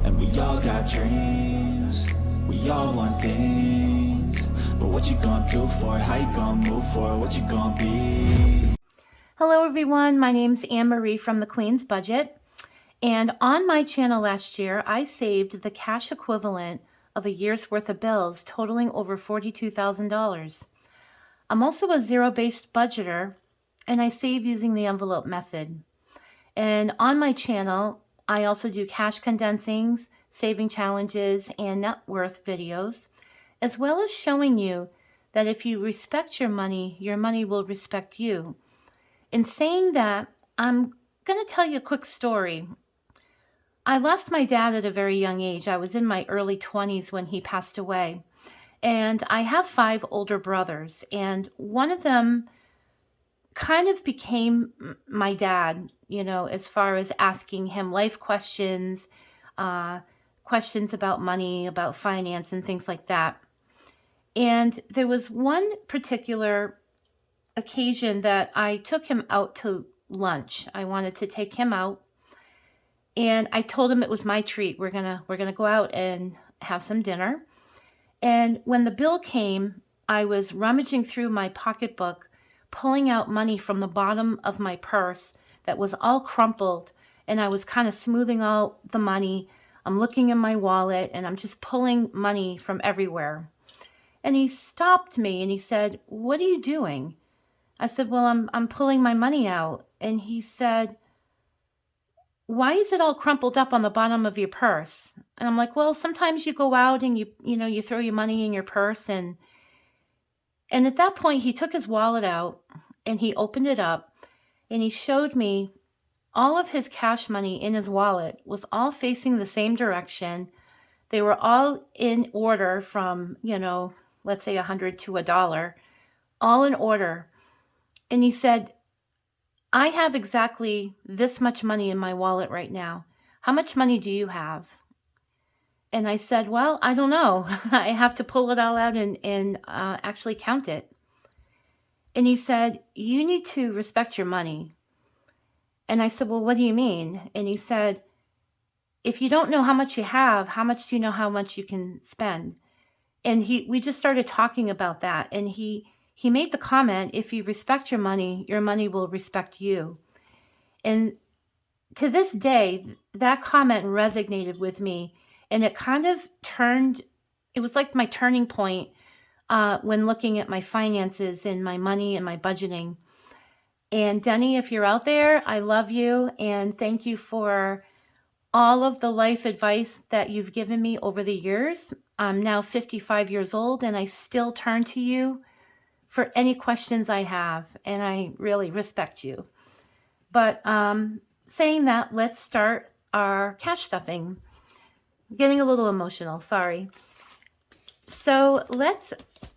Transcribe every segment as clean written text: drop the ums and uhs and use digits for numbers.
And we all got dreams, we all want things. But what you gonna do for it? How you gonna move for it? What you gonna be? Hello everyone, my name's Anne-Marie from the Queen's Budget, and on my channel last year I saved the cash equivalent of a year's worth of bills totaling over $42,000. I'm also a zero-based budgeter and I save using the envelope method. And on my channel I also do cash condensings, saving challenges, and net worth videos, as well as showing you that if you respect your money will respect you. In saying that, I'm going to tell you a quick story. I lost my dad at a very young age. I was in my early 20s when he passed away. And I have 5 older brothers, and one of them kind of became my dad, you know, as far as asking him life questions, questions about money, about finance, and things like that. And there was one particular occasion that I took him out to lunch. I wanted to take him out, and I told him it was my treat. We're gonna go out and have some dinner. And when the bill came, I was rummaging through my pocketbook, pulling out money from the bottom of my purse that was all crumpled, and I was kind of smoothing out the money. I'm looking in my wallet and I'm just pulling money from everywhere. And he stopped me and he said, "What are you doing?" I said, "Well, I'm pulling my money out." And he said, "Why is it all crumpled up on the bottom of your purse?" And I'm like, "Well, sometimes you go out and you throw your money in your purse." And at that point he took his wallet out and he opened it up and he showed me all of his cash money in his wallet was all facing the same direction. They were all in order from, let's say 100 to $1, all in order. And he said, "I have exactly this much money in my wallet right now. How much money do you have?" And I said, "Well, I don't know. I have to pull it all out and actually count it." And he said, "You need to respect your money." And I said, "Well, what do you mean?" And he said, "If you don't know how much you have, how much do you know how much you can spend?" And we just started talking about that. And he made the comment, if you respect your money will respect you. And to this day, that comment resonated with me. And it kind of it was like my turning point when looking at my finances and my money and my budgeting. And Denny, if you're out there, I love you. And thank you for all of the life advice that you've given me over the years. I'm now 55 years old and I still turn to you for any questions I have, and I really respect you. But saying that, let's start our cash stuffing. I'm getting a little emotional, sorry. So let's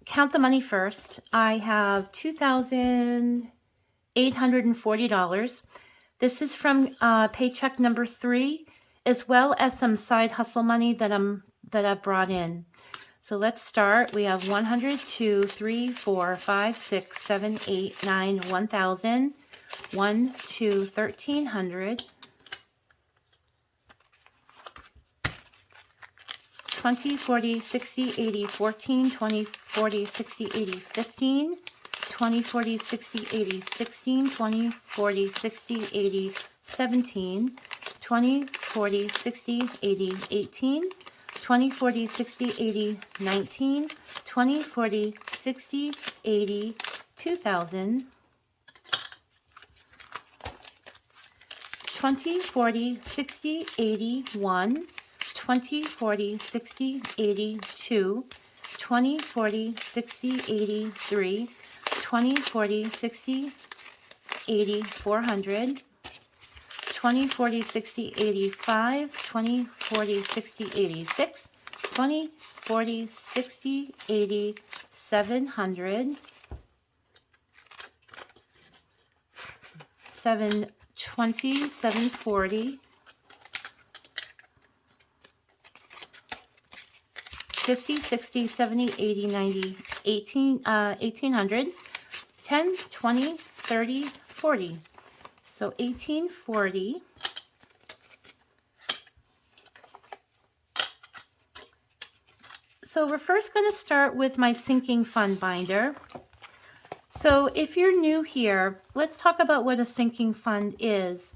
count the money first. I have $2,840. This is from paycheck number 3, as well as some side hustle money that I've brought in. So let's start. We have 100, 2, 3, 4, 5, 6, 7, 8, 9, 1,000, 1, 2, 1,300, 20, 40, 60, 80, 14, 20, 40, 60, 80, 15, 20, 40, 60, 80, 16, 20, 40, 60, 80, 17, 20, 40, 60, 80, 18, 20, 40, 60, 80, 19, 20, 40, 60, 80, 2,000, 20, 40, 60, 81, 20, 40, 60, 82, 20, 40, 60, 83, 20, 40, 60, 80, 400, 20, 40, 60, 85, 20, 40, 60, 86, 20, 40, 60, 80, 700, 720, 740, 50, 60, 70, 80, 90, 1800, 10, 20, 30, 40. So 1840, So we're first going to start with my sinking fund binder. So if you're new here, let's talk about what a sinking fund is.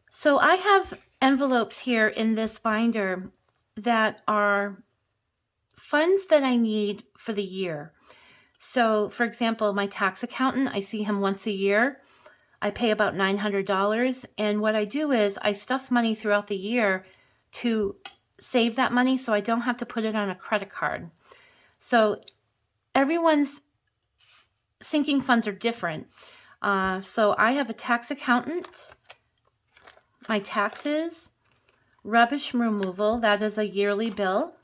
So I have envelopes here in this binder that are funds that I need for the year. So for example, my tax accountant, I see him once a year. I pay about $900. And what I do is I stuff money throughout the year to save that money so I don't have to put it on a credit card. So everyone's sinking funds are different. So I have a tax accountant, my taxes, rubbish removal, that is a yearly bill.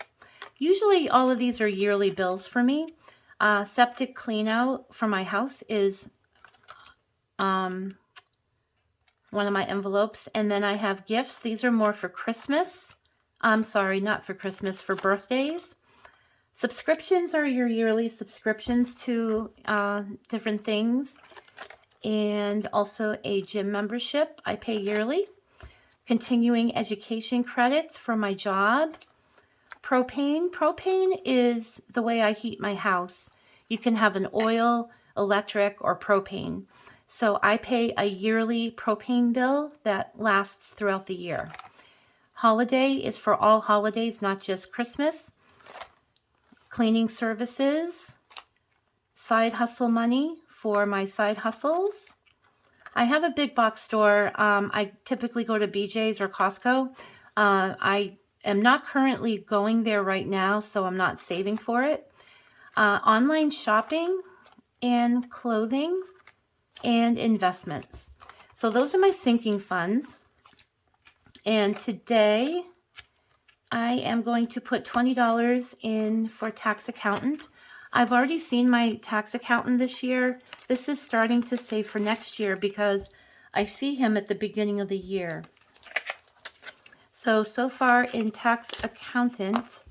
Usually all of these are yearly bills for me. Septic clean out for my house is one of my envelopes. And then I have gifts. These are more for Christmas. I'm sorry, not for Christmas, for birthdays. Subscriptions are your yearly subscriptions to different things. And also a gym membership I pay yearly. Continuing education credits for my job. Propane. Propane is the way I heat my house. You can have an oil, electric, or propane. So I pay a yearly propane bill that lasts throughout the year. Holiday is for all holidays, not just Christmas. Cleaning services. Side hustle money for my side hustles. I have a big box store. I typically go to BJ's or Costco. I am not currently going there right now, so I'm not saving for it. Online shopping and clothing and investments. So those are my sinking funds. And today I am going to put $20 in for tax accountant. I've already seen my tax accountant this year. This is starting to save for next year because I see him at the beginning of the year. So far in tax accountant,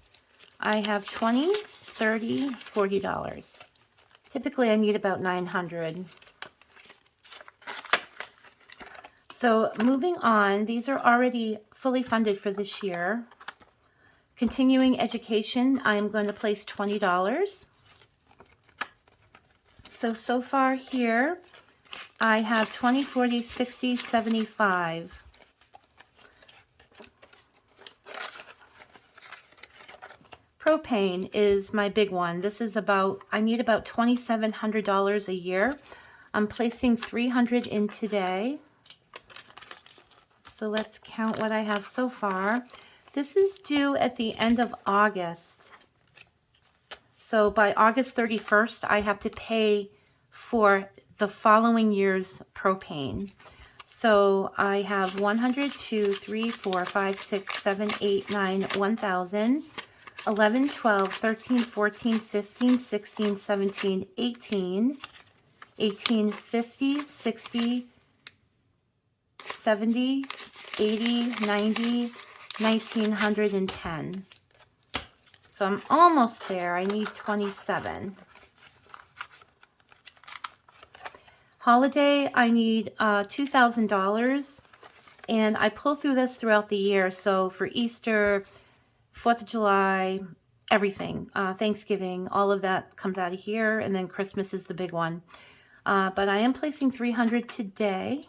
I have $20, $30, $40. Typically I need about $900. So moving on, these are already fully funded for this year. Continuing education, I'm going to place $20. So far here, I have 20, 40, 60, 75. Propane is my big one. This is I need about $2,700 a year. I'm placing $300 in today. So let's count what I have so far. This is due at the end of August. So by August 31st, I have to pay for the following year's propane. So I have 100, 2, 3, 4, 5, 6, 7, 8, 9, 1,000, 11, 12, 13, 14, 15, 16, 17, 18, 18, 50, 60, 70, 80, 90, 1,910. So I'm almost there. I need 27. Holiday, I need $2,000. And I pull through this throughout the year. So for Easter, 4th of July, everything, Thanksgiving, all of that comes out of here. And then Christmas is the big one. But I am placing $300 today.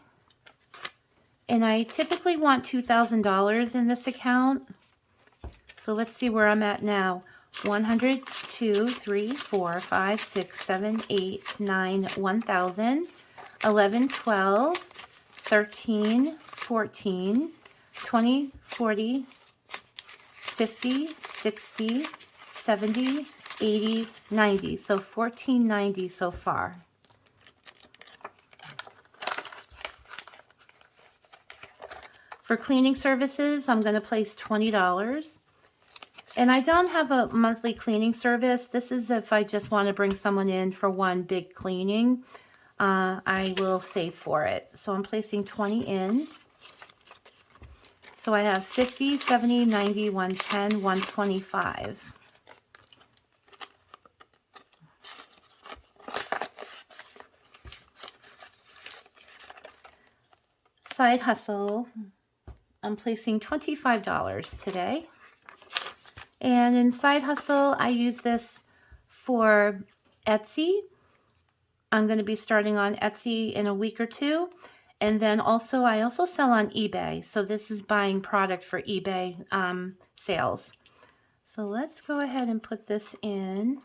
And I typically want $2,000 in this account. So let's see where I'm at now. 100, 2, 3, 4, 5, 6, 7, 8, 9, 1,000, 11, 12, 13, 14, 20, 40, 50, 60, 70, 80, 90. So 1,490 so far. For cleaning services, I'm going to place $20. And I don't have a monthly cleaning service. This is if I just want to bring someone in for one big cleaning. I will save for it. So I'm placing 20 in. So I have 50, 70, 90, 110, 125. Side hustle. I'm placing $25 today. And in Side Hustle, I use this for Etsy. I'm going to be starting on Etsy in a week or two. And then also, I also sell on eBay. So this is buying product for eBay sales. So let's go ahead and put this in.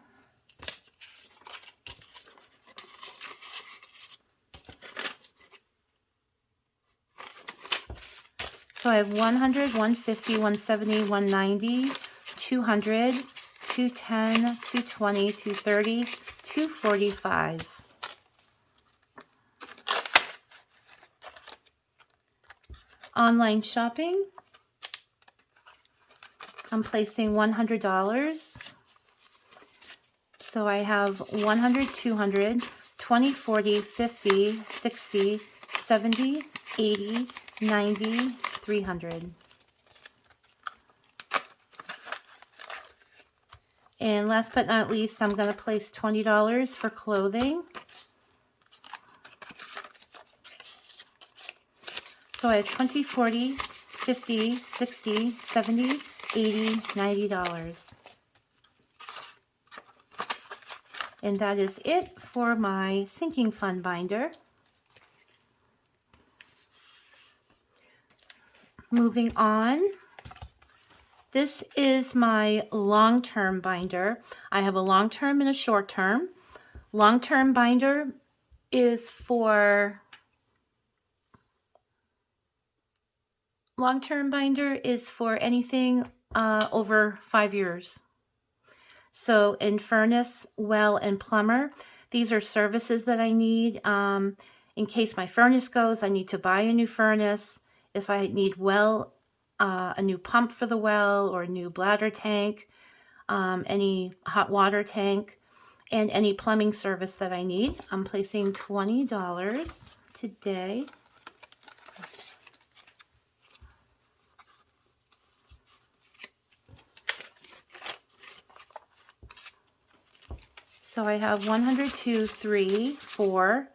So I have 100, 150, 170, 190, 200, 210, 220, 230, 245. Online shopping, I'm placing $100. So I have 100, 200, 20, 40, 50, 60, 70, 80, 90, 300. And last but not least, I'm going to place $20 for clothing. So I have 20, 40, 50, 60, 70, 80, $90. And that is it for my sinking fund binder. Moving on. This is my long-term binder. I have a long-term and a short-term. Long-term binder is for anything over 5 years. So in furnace, well, and plumber, these are services that I need. In case my furnace goes, I need to buy a new furnace. If I need well, a new pump for the well, or a new bladder tank, any hot water tank, and any plumbing service that I need. I'm placing $20 today. So I have 100, 2, 3, 4,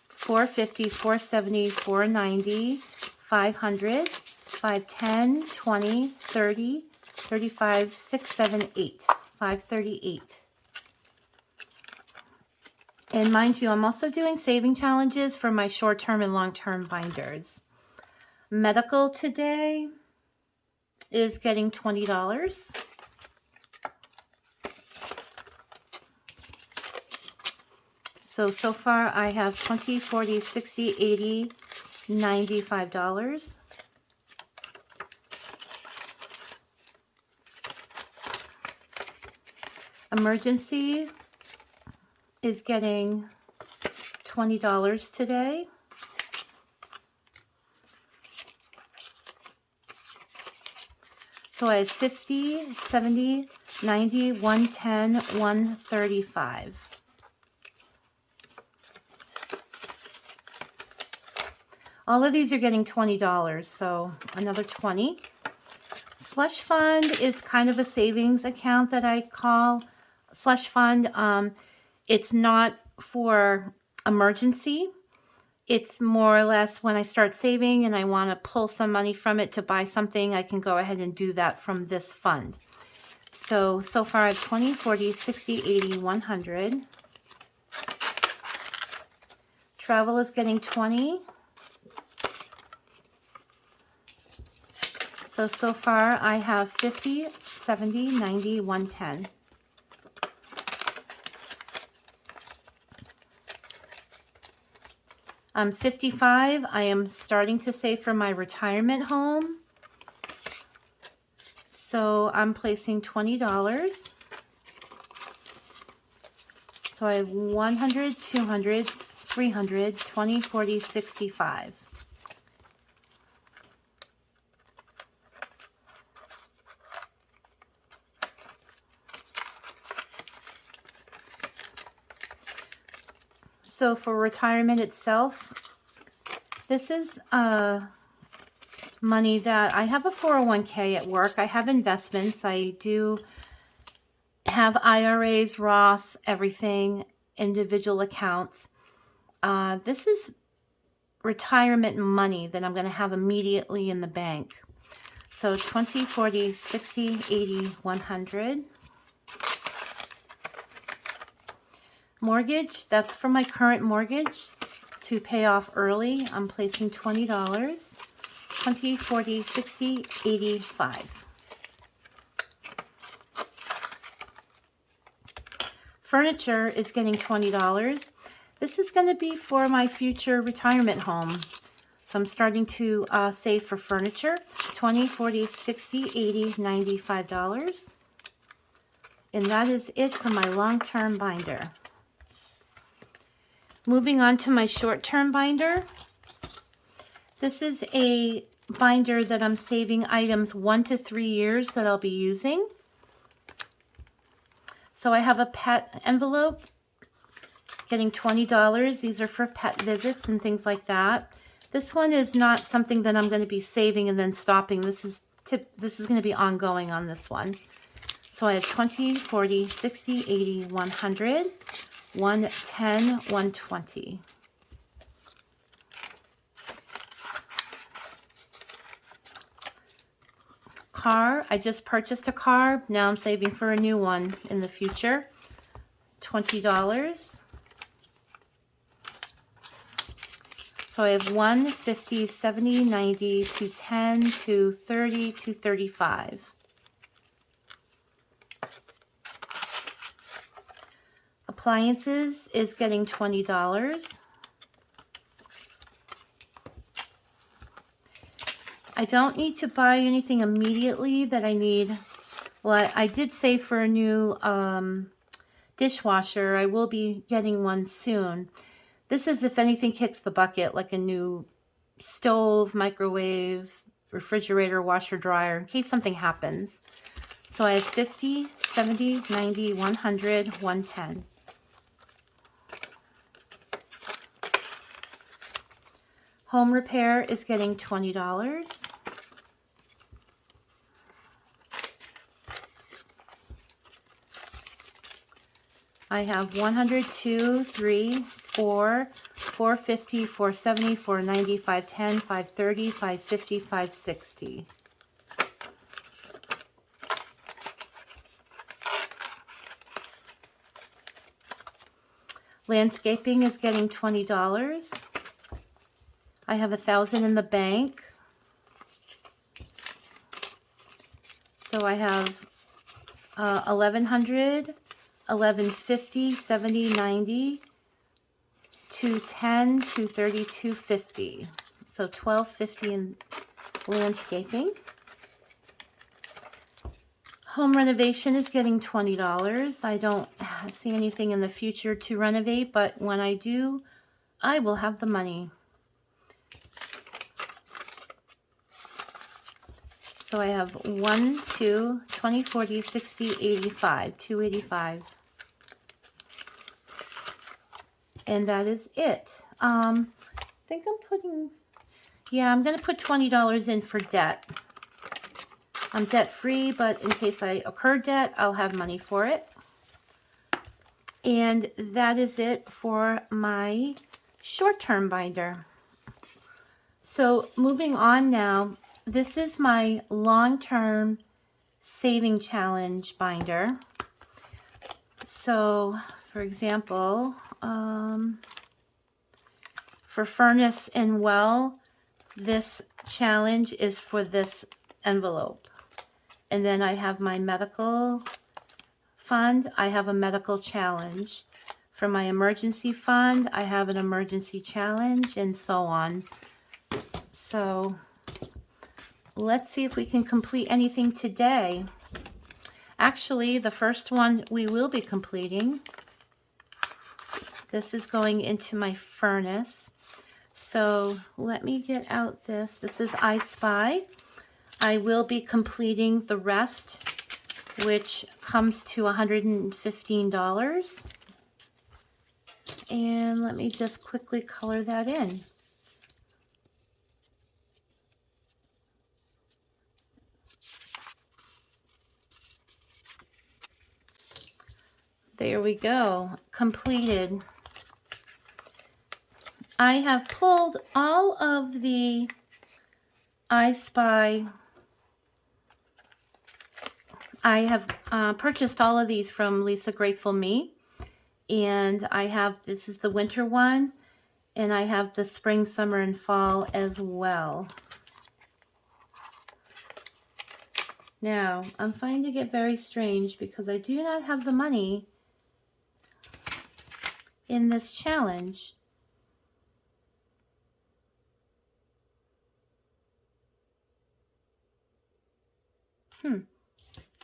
450, 470, 490, 500, 510, 20, 30, 35, 6, 7, 8, 538. And mind you, I'm also doing saving challenges for my short-term and long-term binders. Medical today is getting $20. So far I have 20, 40, 60, 80, $95. Emergency is getting $20 today. So I have 50, 70, 90, 110, 135. All of these are getting $20, so another 20. Slush fund is kind of a savings account that I call slush fund. It's not for emergency. It's more or less when I start saving and I want to pull some money from it to buy something, I can go ahead and do that from this fund. So far I have 20, 40, 60, 80, 100. Travel is getting 20. So far I have 50, 70, 90, 110. I'm 55. I am starting to save for my retirement home. So I'm placing $20. So I have 100, 200, 300, 20, 40, 65. So for retirement itself, this is money that I have a 401k at work. I have investments. I do have IRAs, Roths, everything, individual accounts. This is retirement money that I'm going to have immediately in the bank. So 20, 40, 60, 80, 100. Mortgage, that's for my current mortgage to pay off early. I'm placing $20. 20, 40, 60, 85. Furniture is getting $20. This is going to be for my future retirement home. So I'm starting to save for furniture. 20, 40, 60, 80, $95. And that is it for my long-term binder. Moving on to my short-term binder. This is a binder that I'm saving items 1 to 3 years that I'll be using. So I have a pet envelope getting $20. These are for pet visits and things like that. This one is not something that I'm going to be saving and then stopping. This is going to be ongoing on this one. So I have 20, 40, 60, 80, 100, 110, 120. Car, I just purchased a car. Now I'm saving for a new one in the future. $20. So I have 1, 50, 70, 90, 210, 230, 235. Appliances is getting $20. I don't need to buy anything immediately that I need. Well, I did save for a new dishwasher. I will be getting one soon. This is if anything kicks the bucket, like a new stove, microwave, refrigerator, washer, dryer, in case something happens. So I have 50, 70, 90, 100, 110. Home repair is getting $20. I have 100, 2, 3, 4, 450, 470, 490, 510, 530, 550, 560. Landscaping is getting $20. I have 1,000 in the bank. So I have 1,100, 1150, 70, 90, 210, 230, 250. So 1250 in landscaping. Home renovation is getting $20. I don't see anything in the future to renovate, but when I do, I will have the money. So I have 1, 2, 20, 40, 60, 85, 285. And that is it. I think I'm putting, yeah, I'm going to put $20 in for debt. I'm debt free, but in case I incur debt, I'll have money for it. And that is it for my short-term binder. So moving on now, this is my long-term saving challenge binder. So, for example, for furnace and well, this challenge is for this envelope. And then I have my medical fund. I have a medical challenge. For my emergency fund, I have an emergency challenge, and so on. So let's see if we can complete anything today. Actually, the first one we will be completing. This is going into my furnace. So let me get out this. This is I Spy. I will be completing the rest, which comes to $115. And let me just quickly color that in. There we go, completed. I have pulled all of the I Spy I have purchased all of these from Lisa Grateful Me. And I have, this is the winter one, and I have the spring, summer, and fall as well. Now, I'm finding it very strange because I do not have the money in this challenge.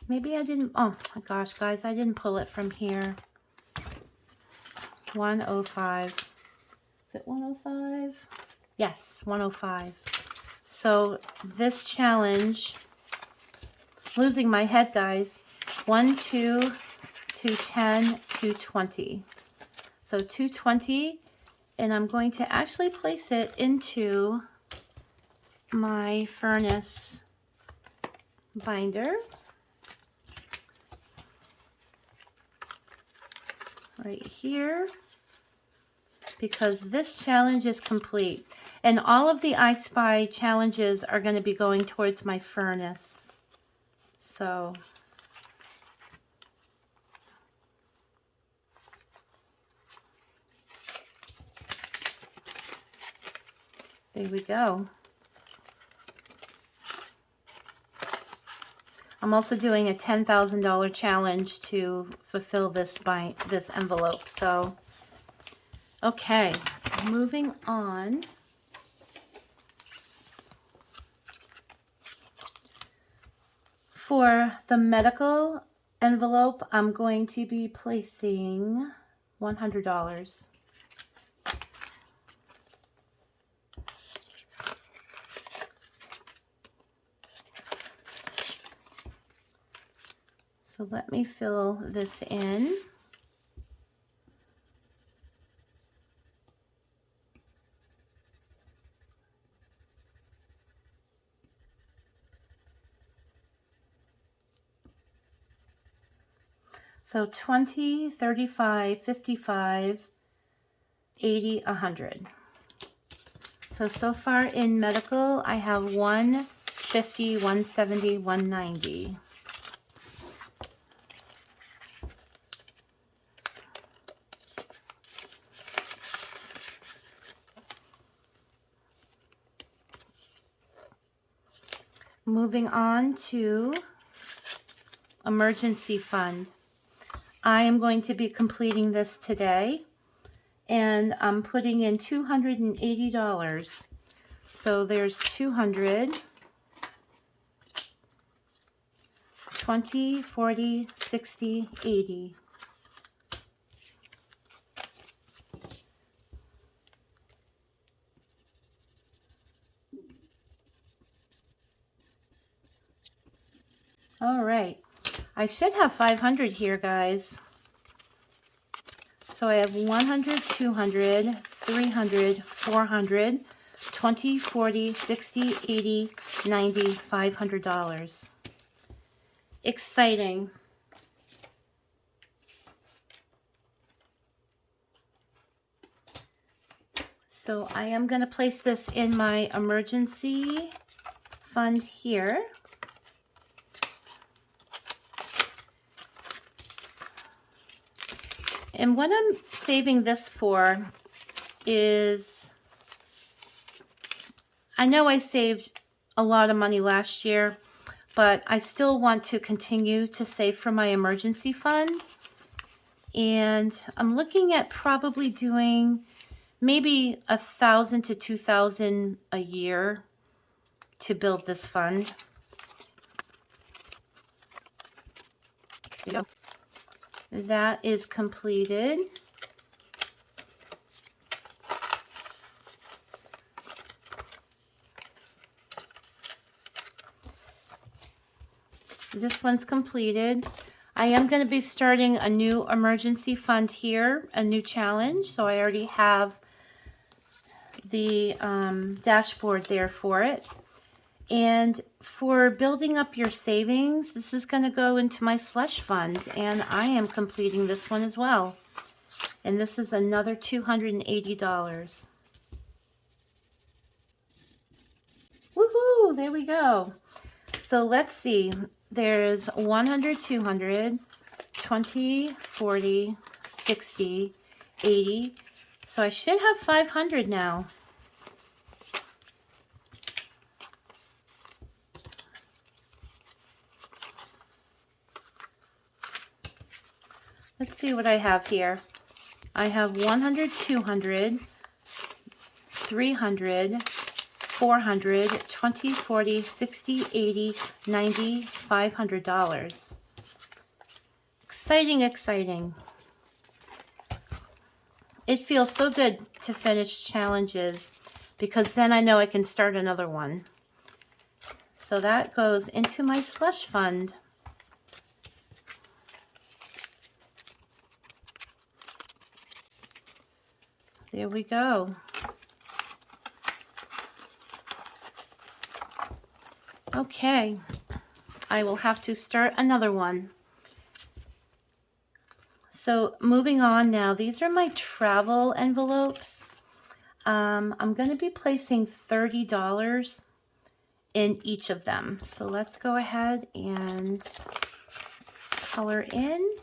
Maybe I didn't, oh my gosh, guys, I didn't pull it from here. 105. Is it 105? Yes, 105. So this challenge, losing my head, guys. 1, 2, 210, 220. So 220, and I'm going to actually place it into my furnace binder. Right here, because this challenge is complete. And all of the I Spy challenges are going to be going towards my furnace. So there we go. I'm also doing a $10,000 challenge to fulfill this envelope. So, okay, moving on. For the medical envelope, I'm going to be placing $100. So let me fill this in. So 20, 35, 55, 80, 100. So far in medical, I have 150, 170, 190. Moving on to emergency fund. I am going to be completing this today, and I'm putting in $280. So there's 200, 20, 40, 60, 80. All right, I should have 500 here, guys. So I have 100, 200, 300, 400, 20, 40, 60, 80, 90, $500. Exciting. So I am going to place this in my emergency fund here. And what I'm saving this for is, I know I saved a lot of money last year, but I still want to continue to save for my emergency fund. And I'm looking at probably doing maybe $1,000 to $2,000 a year to build this fund. Yep. That is completed. This one's completed. I am going to be starting a new emergency fund here, a new challenge. So I already have the dashboard there for it. And for building up your savings, this is going to go into my slush fund, and I am completing this one as well. And this is another $280. Woohoo! There we go. So let's see. there's 100, 200, 20, 40, 60, 80. So I should have 500 now. Let's see what I have here. I have 100, 200, 300, 400, 20, 40, 60, 80, 90, $500. Exciting, exciting. It feels so good to finish challenges because then I know I can start another one. So that goes into my slush fund. There we go. Okay, I will have to start another one. So moving on now, these are my travel envelopes. I'm going to be placing $30 in each of them. So let's go ahead and color in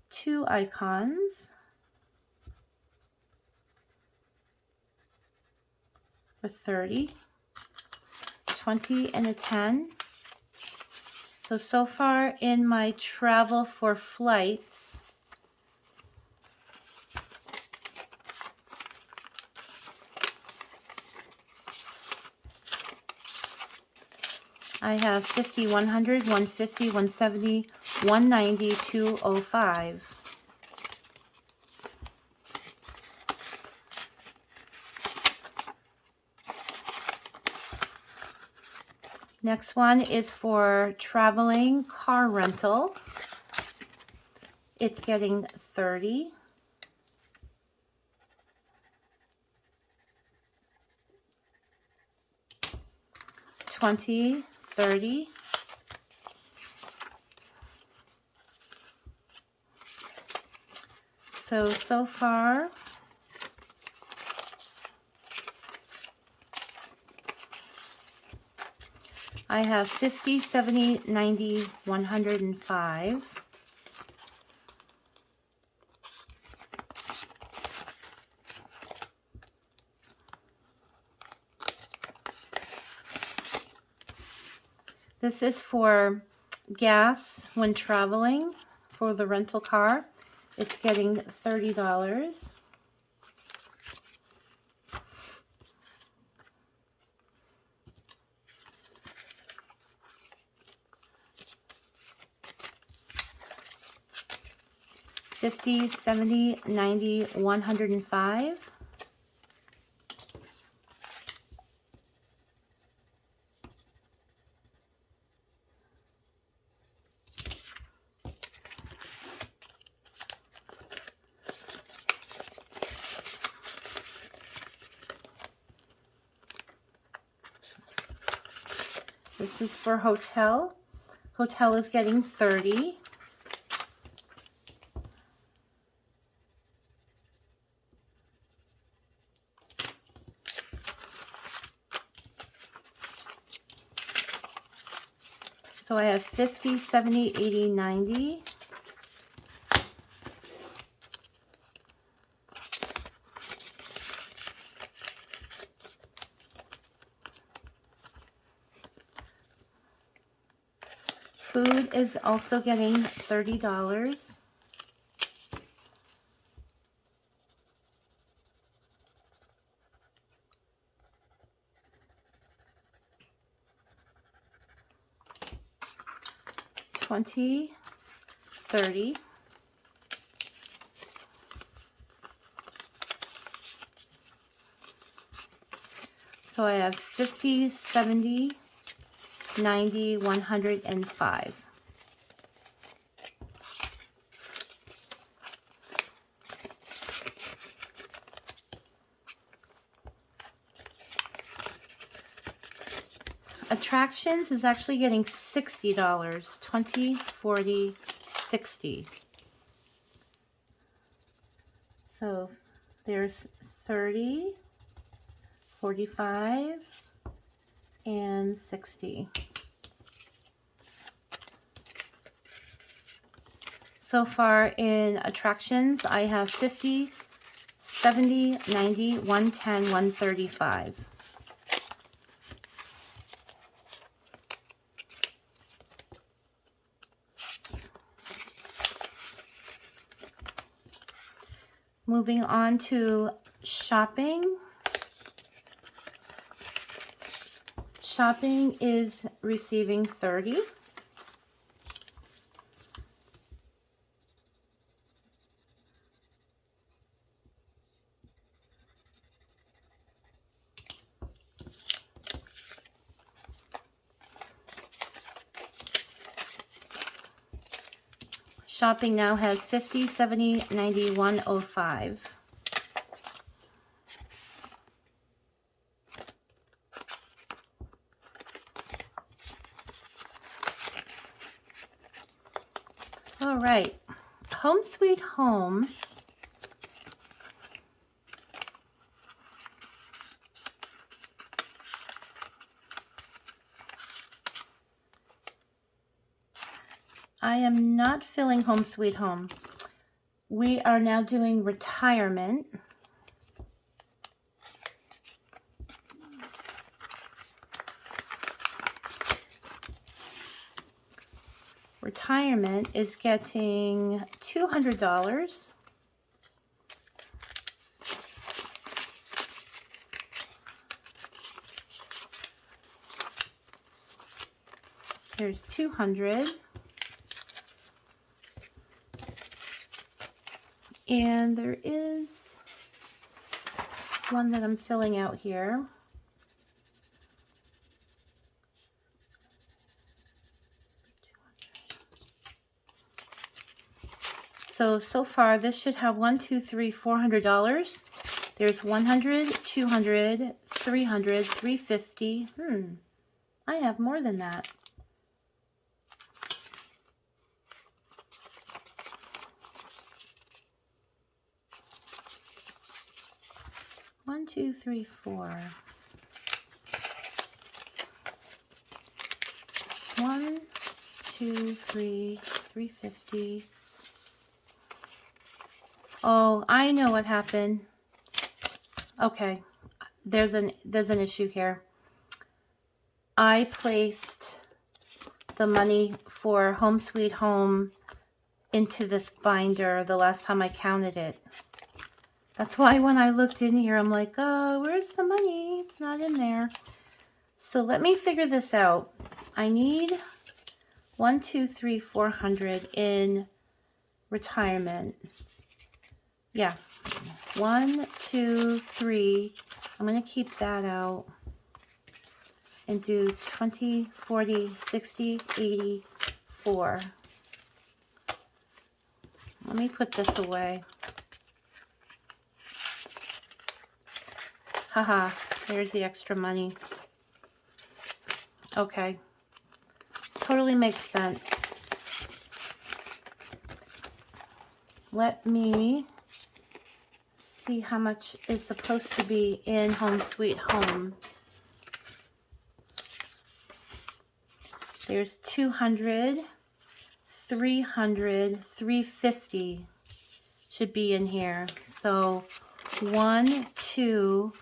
2 icons for 30, 20, and a 10. So far in my travel for flights, I have 50, 100, 150, 170, 190, 205. Next one is for traveling car rental. It's getting 30. 20, 30. So far, I have 50, 70, 90, 105. This is for gas when traveling for the rental car. It's getting $30. $50, $70, $90, $105. This is for hotel. Hotel is getting 30. So I have 50, 70, 80, 90. Food is also getting $30. $20, $30. So I have 50, 70, 90, 105. Attractions is actually getting $60. 20, 40, 60. So there's 30, 45, and 60. So far in attractions, I have 50, 70, 90, 110, 135. Moving on to shopping. Shopping is receiving 30. Shopping now has 50, 70, 90, 105. All right, Home Sweet Home. I am not filling Home Sweet Home. We are now doing retirement. Retirement is getting $200. There's 200. And there is one that I'm filling out here. So far this should have $400. There's 100, 200, 300, 350. I have more than that. One, two, three, four. 1, 2, 3, 350. Oh, I know what happened. Okay, there's an issue here. I placed the money for Home Sweet Home into this binder the last time I counted it. That's why when I looked in here, I'm like, oh, where's the money? It's not in there. So let me figure this out. I need 1, 2, 3, 400 in retirement. Yeah, 1, 2, 3. I'm going to keep that out and do 20, 40, 60, 80, 4. Let me put this away. Haha, there's the extra money. Okay, totally makes sense. Let me see how much is supposed to be in Home Sweet Home. There's 200, 300, 350 should be in here. So 1, 2,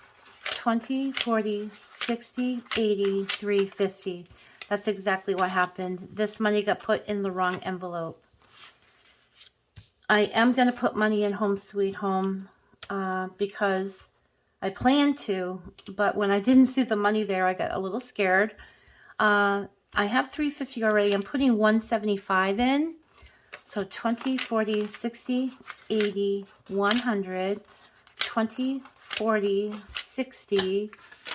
20, 40, 60, 80, 350. That's exactly what happened. This money got put in the wrong envelope. I am going to put money in Home Sweet Home because I planned to, but when I didn't see the money there, I got a little scared. I have 350 already. I'm putting 175 in. So 20, 40, 60, 80, 100, 20, 40, 60,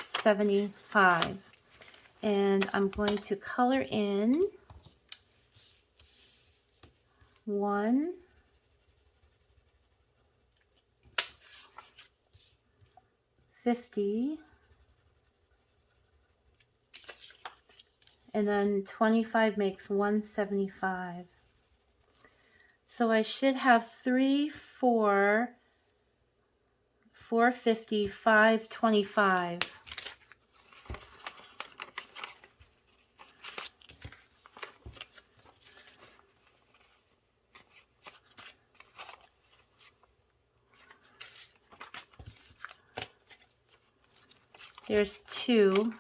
75. And I'm going to color in 1, 50, and then 25 makes 175. So I should have 3, 4, 450, 525. There's 2,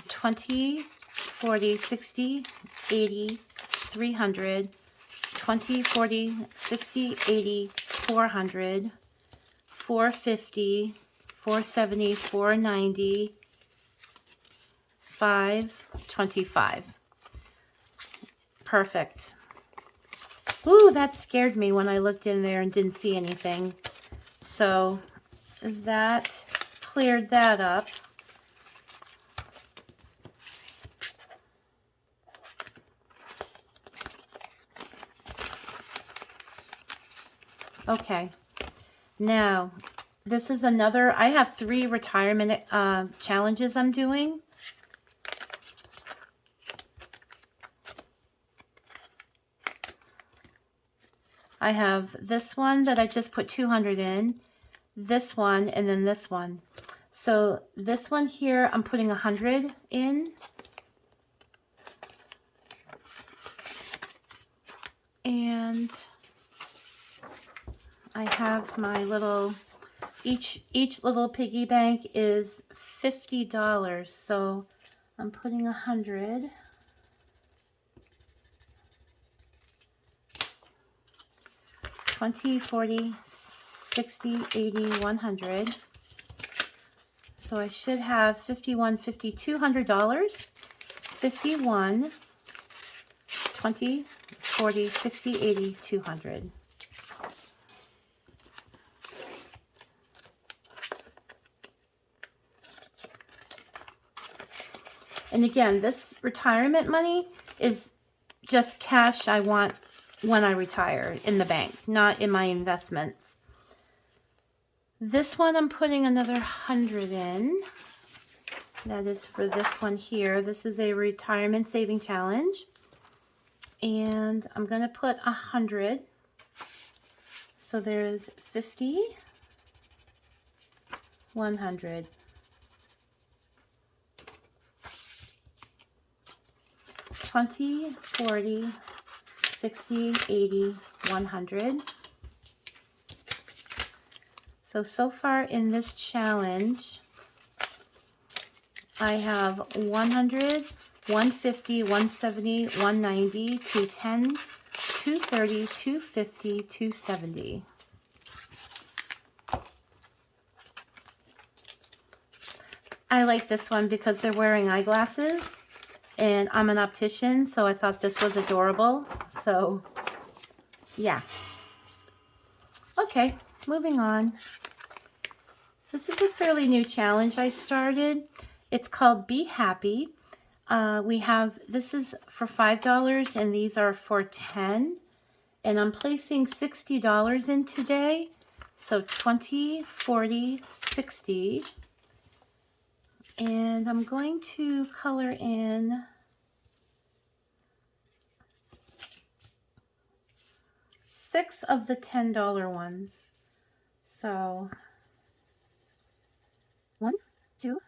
20, 40, 60, 80, 300, 20, 40, 60, 80, 400, 450, 470, 490, 525. Perfect. Ooh, that scared me when I looked in there and didn't see anything. So that cleared that up. Okay, now this is another, I have 3 retirement challenges I'm doing. I have this one that I just put 200 in, this one, and then this one. So this one here, I'm putting 100 in. And I have my little, each little piggy bank is $50. So I'm putting 100. 20, 40, 60, 80, 100. So I should have 51, 50, $200. 51, 20, 40, 60, 80, 200. And again, this retirement money is just cash I want when I retire in the bank, not in my investments. This one I'm putting another 100 in. That is for this one here. This is a retirement saving challenge. And I'm going to put 100. So there's 50, 100. 20, 40, 60, 80, 100. So far in this challenge, I have 100, 150, 170, 190, 210, 230, 250, 270. I like this one because they're wearing eyeglasses. And I'm an optician, so I thought this was adorable. So, yeah. Okay, moving on. This is a fairly new challenge I started. It's called Be Happy. This is for $5, and these are for $10. And I'm placing $60 in today. So 20, 40, 60. And I'm going to color in 6 of the $10 ones. So 1, 2,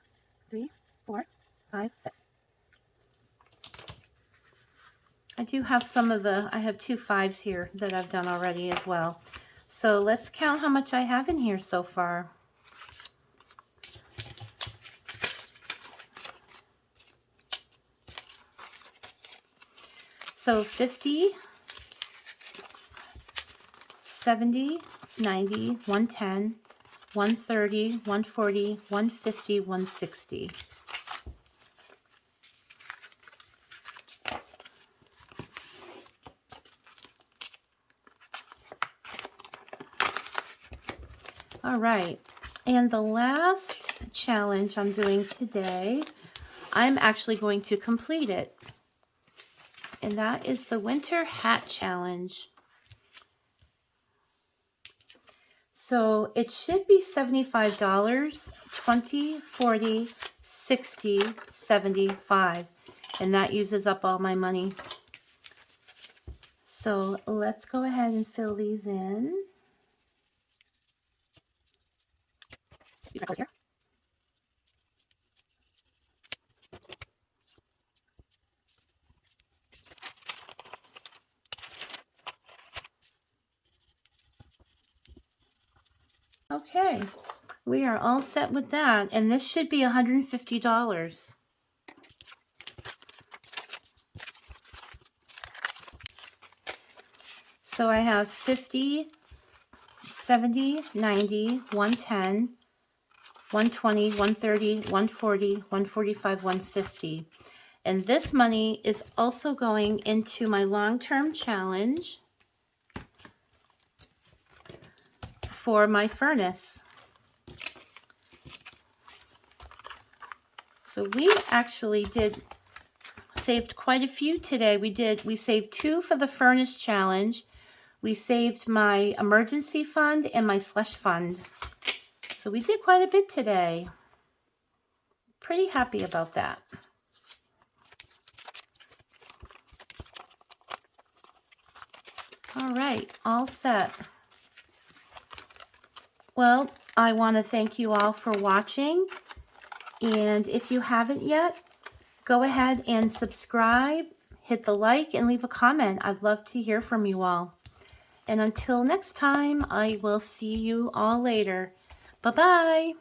3, 4, 5, 6. I do have I have 2 5s here that I've done already as well. So let's count how much I have in here so far. So 50, 70, 90, 110, 130, 140, 150, 160. All right, and the last challenge I'm doing today, I'm actually going to complete it. And that is the Winter Hat Challenge. So it should be $75, 20, 40, 60, 75. And that uses up all my money. So let's go ahead and fill these in. Here. Okay, We are all set with that, and this should be $150. So I have 50, 70, 90, 110, 120, 130, 140, 145, 150. And this money is also going into my long-term challenge for my furnace. So we actually saved quite a few today. We saved 2 for the furnace challenge. We saved my emergency fund and my slush fund. So we did quite a bit today. Pretty happy about that. All right, all set. Well, I want to thank you all for watching. And if you haven't yet, go ahead and subscribe, hit the like, and leave a comment. I'd love to hear from you all. And until next time, I will see you all later. Bye-bye.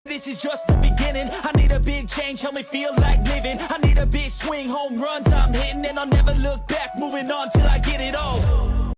This is just the beginning. I need a big change, help me feel like living. I need a big swing, home runs I'm hitting, and I'll never look back, moving on till I get it all.